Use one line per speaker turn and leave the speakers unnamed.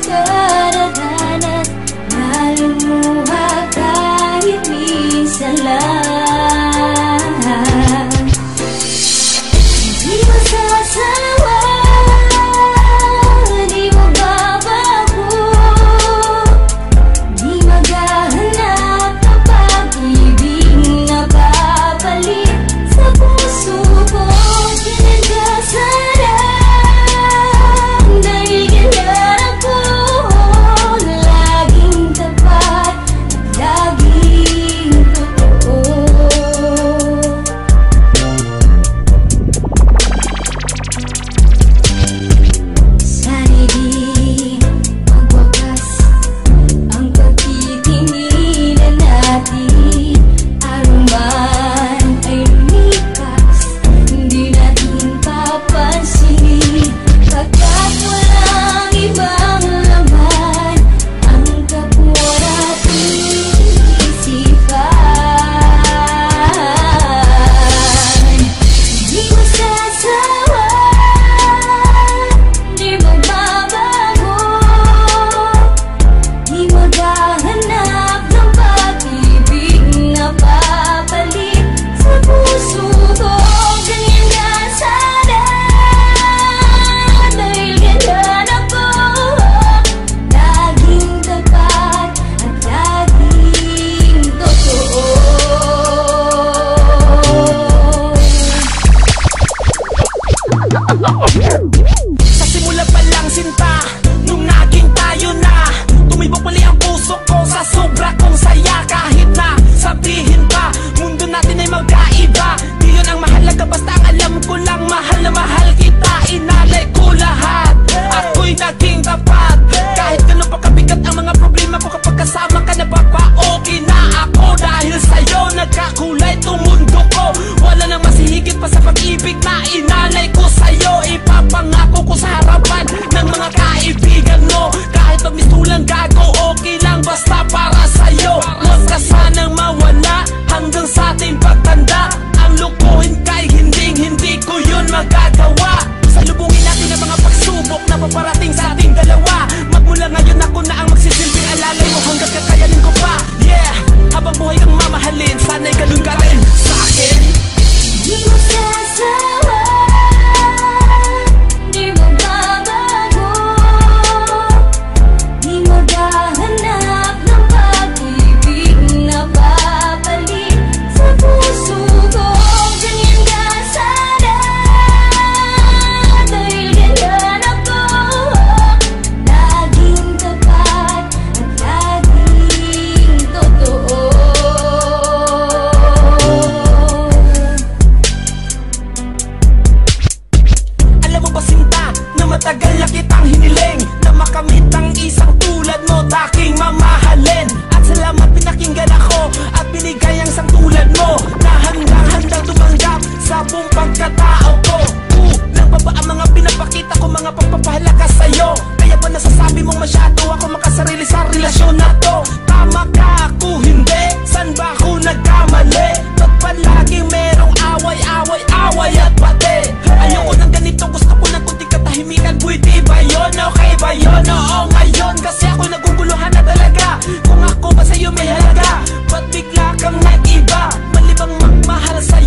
makaranas na lumuha kahit minsan lang. Di masasawa, di magbabago, di maghahanap ng pag-ibig na babalik sa puso ko. Kinagkasarang dahil ganyan ako, laging tapat at laging totoo. Sana'y di magwakas ang pagtitinginan natin. Anuman ay lumikas, hindi natin papansinin, pagkat walang ibang laman ang kapwa nating isipan. Di masasawa, di magbabago, di maghahanap ng pag-ibig na babalik sa puso ko. Ganyan ka sana, dahil ganyan ako, laging tapat at laging totoo.
Sa simula pa lang sinta, nung naging tayo na, tumibok muli ang puso ko sa sobra kong saya. Kahit na sabihin pa, mundo natin ay magkaiba, di yun ang mahalaga, basta ang alam ko lang, mahal na mahal kita. Inalay ko lahat, ako'y naging tapat. Kahit gano'n pa kabigat ang mga problema ko, kapag kasama ka na okay na ako. Dahil sa'yo nagkakulay tong mundo ko, wala nang masihigit pa sa pag-ibig na inalay ko sa'yo. Ipapangako ko sa harapan ng mga kaibigan mo, kahit pagmistulang gago, okay lang basta para sa'yo. Huwag ka sanang mawala hanggang sa ating pagtanda. Ang lukuhin kay hindi ko yun magagawa. Salubungin natin ang mga pagsubok na paparating sa ating dalawa. Magmula ngayon ako na ang magsisilbing alalay mo hanggang kakayanin ko pa. Yeah, habang buhay kang mamahalin, sana'y ganun ka rin sa akin.
Di masasawa, di magbabago, di maghahanap ng pag-ibig na babalik sa puso ko. Ganyan ka sana, dahil ganyan ako, laging tapat at laging totoo.
Alam mo ba sinta, na matagal na kitang hiniling, na makamit ang isang tulad mo, taking mamahalin. At salamat pinakinggan ako at binigay ang isang tulad mo, na handang tumanggap sa buong pagkatao ko. Nang baba ang mga pinapakita ko, mga pagpapahalaga sa'yo. Kaya ba nasasabi mong masyado ako makasarili sa relasyon na to? Tama ka, ako hindi, san ba ako nagkamali? Ba't palagi merong away at pati? Ayoko ng ganito, gusto ko ng kunting katahimikan. Pwede ba yun? Okay ba yun? Oo ngayon, kasi ako naguguluhan na talaga. Kung ako ba sa'yo may halaga, ba't bigla kang nag-iba? Malibang magmahal sa'yo